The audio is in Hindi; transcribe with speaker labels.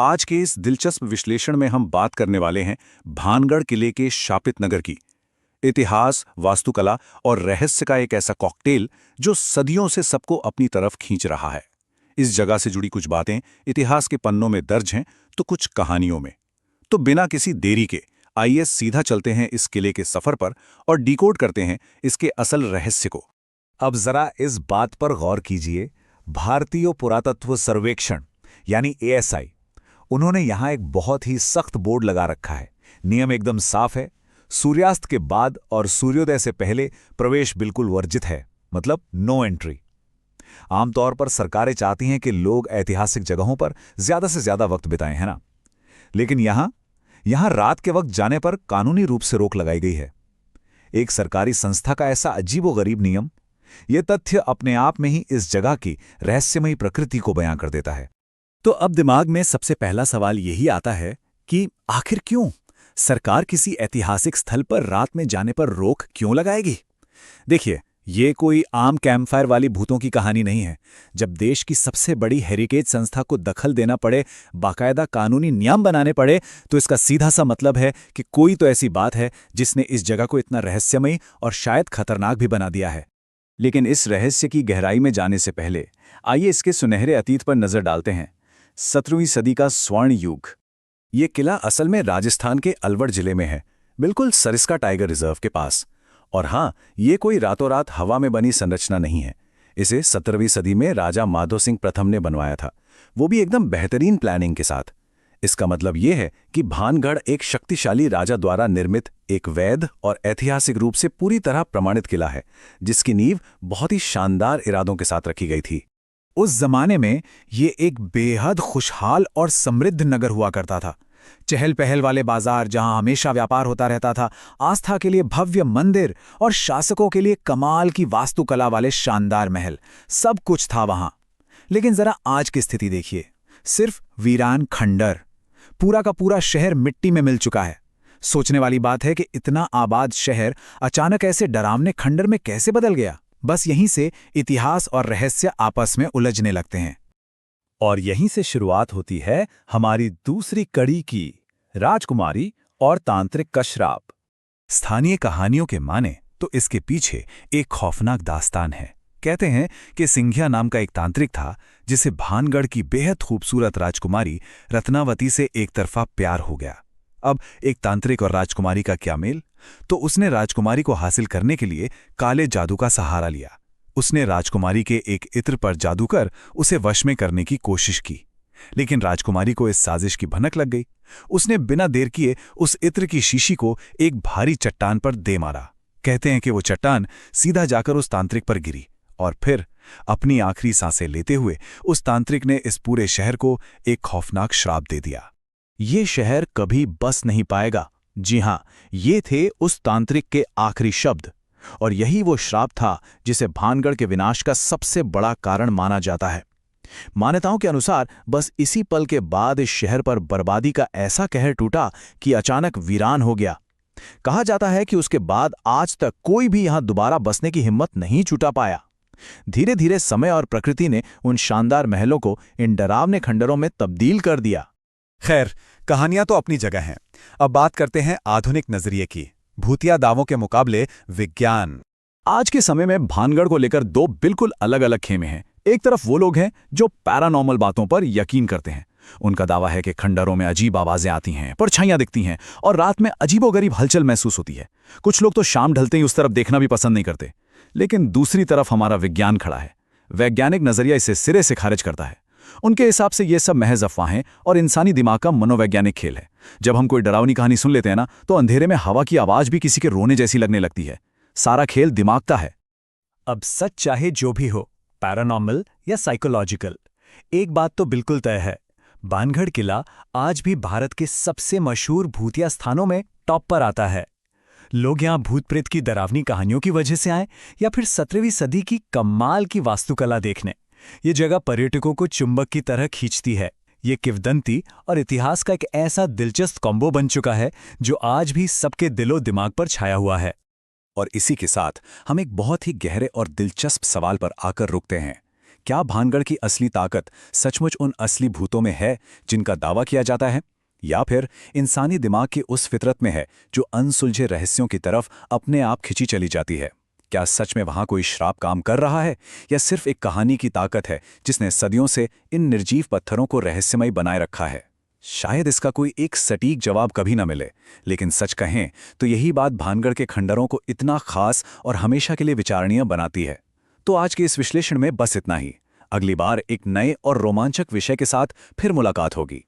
Speaker 1: आज के इस दिलचस्प विश्लेषण में हम बात करने वाले हैं भानगढ़ किले के शापित नगर की। इतिहास, वास्तुकला और रहस्य का एक ऐसा कॉकटेल जो सदियों से सबको अपनी तरफ खींच रहा है। इस जगह से जुड़ी कुछ बातें इतिहास के पन्नों में दर्ज हैं तो कुछ कहानियों में। तो बिना किसी देरी के आइए सीधा चलते हैं इस किले के सफर पर और डिकोड करते हैं इसके असल रहस्य को।
Speaker 2: अब जरा इस बात पर गौर कीजिए, भारतीय पुरातत्व सर्वेक्षण यानी ASI, उन्होंने यहां एक बहुत ही सख्त बोर्ड लगा रखा है। नियम एकदम साफ है, सूर्यास्त के बाद और सूर्योदय से पहले प्रवेश बिल्कुल वर्जित है, मतलब नो एंट्री। आमतौर पर सरकारें चाहती हैं कि लोग ऐतिहासिक जगहों पर ज्यादा से ज्यादा वक्त बिताएं, है ना? लेकिन यहां रात के वक्त जाने पर कानूनी रूप से रोक लगाई गई है। एक सरकारी संस्था का ऐसा अजीबोगरीब नियम, यह तथ्य अपने आप में ही इस जगह की रहस्यमयी प्रकृति को बयां कर देता है।
Speaker 3: तो अब दिमाग में सबसे पहला सवाल यही आता है कि आखिर क्यों सरकार किसी ऐतिहासिक स्थल पर रात में जाने पर रोक क्यों लगाएगी? देखिए, ये कोई आम कैंपफायर वाली भूतों की कहानी नहीं है। जब देश की सबसे बड़ी हेरिटेज संस्था को दखल देना पड़े, बाकायदा कानूनी नियम बनाने पड़े, तो इसका सीधा सा मतलब है कि कोई तो ऐसी बात है जिसने इस जगह को इतना रहस्यमयी और शायद खतरनाक भी बना दिया है।
Speaker 1: लेकिन इस रहस्य की गहराई में जाने से पहले आइए इसके सुनहरे अतीत पर नजर डालते हैं। 17वीं सदी का स्वर्ण युग। ये किला असल में राजस्थान के अलवर जिले में है, बिल्कुल सरिस्का टाइगर रिजर्व के पास। और हाँ, ये कोई रातों रात हवा में बनी संरचना नहीं है। इसे 17वीं सदी में राजा माधो सिंह प्रथम ने बनवाया था, वो भी एकदम बेहतरीन प्लानिंग के साथ। इसका मतलब ये है कि भानगढ़ एक शक्तिशाली राजा द्वारा निर्मित एक वैध और ऐतिहासिक रूप से पूरी तरह प्रमाणित किला है, जिसकी नींव बहुत ही शानदार इरादों के साथ रखी गई थी।
Speaker 3: उस जमाने में ये एक बेहद खुशहाल और समृद्ध नगर हुआ करता था। चहल पहल वाले बाजार जहां हमेशा व्यापार होता रहता था, आस्था के लिए भव्य मंदिर और शासकों के लिए कमाल की वास्तुकला वाले शानदार महल, सब कुछ था वहां। लेकिन जरा आज की स्थिति देखिए, सिर्फ वीरान खंडर। पूरा का पूरा शहर मिट्टी में मिल चुका है। सोचने वाली बात है कि इतना आबाद शहर अचानक ऐसे डरावने खंडर में कैसे बदल गया। बस यहीं से इतिहास और रहस्य आपस में उलझने लगते हैं।
Speaker 2: और यहीं से शुरुआत होती है हमारी दूसरी कड़ी की, राजकुमारी और तांत्रिक का श्राप। स्थानीय कहानियों के माने तो इसके पीछे एक खौफनाक दास्तान है। कहते हैं कि सिंघिया नाम का एक तांत्रिक था, जिसे भानगढ़ की बेहद खूबसूरत राजकुमारी रत्नावती से एक तरफा प्यार हो गया। अब एक तांत्रिक और राजकुमारी का क्या मेल? तो उसने राजकुमारी को हासिल करने के लिए काले जादू का सहारा लिया। उसने राजकुमारी के एक इत्र पर जादू कर उसे वश में करने की कोशिश की। लेकिन राजकुमारी को इस साजिश की भनक लग गई। उसने बिना देर किए उस इत्र की शीशी को एक भारी चट्टान पर दे मारा। कहते हैं कि वो चट्टान सीधा जाकर उस तांत्रिक पर गिरी और फिर अपनी आखिरी सांसें लेते हुए उस तांत्रिक ने इस पूरे शहर को एक खौफनाक श्राप दे दिया। ये शहर कभी बस नहीं पाएगा। जी हां, ये थे उस तांत्रिक के आखिरी शब्द। और यही वो श्राप था जिसे भानगढ़ के विनाश का सबसे बड़ा कारण माना जाता है। मान्यताओं के अनुसार बस इसी पल के बाद इस शहर पर बर्बादी का ऐसा कहर टूटा कि अचानक वीरान हो गया। कहा जाता है कि उसके बाद आज तक कोई भी यहां दोबारा बसने की हिम्मत नहीं जुटा पाया। धीरे धीरे समय और प्रकृति ने उन शानदार महलों को इन डरावने खंडरों में तब्दील कर दिया। खैर, कहानियां तो अपनी जगह हैं। अब बात करते हैं आधुनिक नजरिए की, भूतिया दावों के मुकाबले विज्ञान।
Speaker 3: आज के समय में भानगढ़ को लेकर दो बिल्कुल अलग अलग खेमे हैं। एक तरफ वो लोग हैं जो पैरानॉर्मल बातों पर यकीन करते हैं। उनका दावा है कि खंडरों में अजीब आवाजें आती हैं, परछाइयां दिखती हैं और रात में अजीबोगरीब हलचल महसूस होती है। कुछ लोग तो शाम ढलते ही उस तरफ देखना भी पसंद नहीं करते। लेकिन दूसरी तरफ हमारा विज्ञान खड़ा है। वैज्ञानिक नजरिया इसे सिरे से खारिज करता है। उनके हिसाब से ये सब महज अफवाहें और इंसानी दिमाग का मनोवैज्ञानिक खेल है। जब हम कोई डरावनी कहानी सुन लेते हैं ना, तो अंधेरे में हवा की आवाज भी किसी के रोने जैसी लगने लगती है। सारा खेल दिमाग का है।
Speaker 4: अब सच चाहे जो भी हो, पैरानॉर्मल या साइकोलॉजिकल, एक बात तो बिल्कुल तय है, भानगढ़ किला आज भी भारत के सबसे मशहूर भूतिया स्थानों में टॉप पर आता है। लोग यहां भूत प्रेत की डरावनी कहानियों की वजह से आए या फिर 17वीं सदी की कमाल की वास्तुकला देखने, ये जगह पर्यटकों को चुंबक की तरह खींचती है। ये किंवदंती और इतिहास का एक ऐसा दिलचस्प कॉम्बो बन चुका है जो आज भी सबके दिलो दिमाग पर छाया हुआ है।
Speaker 1: और इसी के साथ हम एक बहुत ही गहरे और दिलचस्प सवाल पर आकर रुकते हैं क्या भानगढ़ की असली ताकत सचमुच उन असली भूतों में है जिनका दावा किया जाता है, या फिर इंसानी दिमाग की उस फितरत में है जो अनसुलझे रहस्यों की तरफ अपने आप खिंची चली जाती है? क्या सच में वहां कोई श्राप काम कर रहा है, या सिर्फ एक कहानी की ताकत है जिसने सदियों से इन निर्जीव पत्थरों को रहस्यमय बनाए रखा है? शायद इसका कोई एक सटीक जवाब कभी न मिले, लेकिन सच कहें तो यही बात भानगढ़ के खंडरों को इतना खास और हमेशा के लिए विचारणीय बनाती है। तो आज के इस विश्लेषण में बस इतना ही। अगली बार एक नए और रोमांचक विषय के साथ फिर मुलाकात होगी।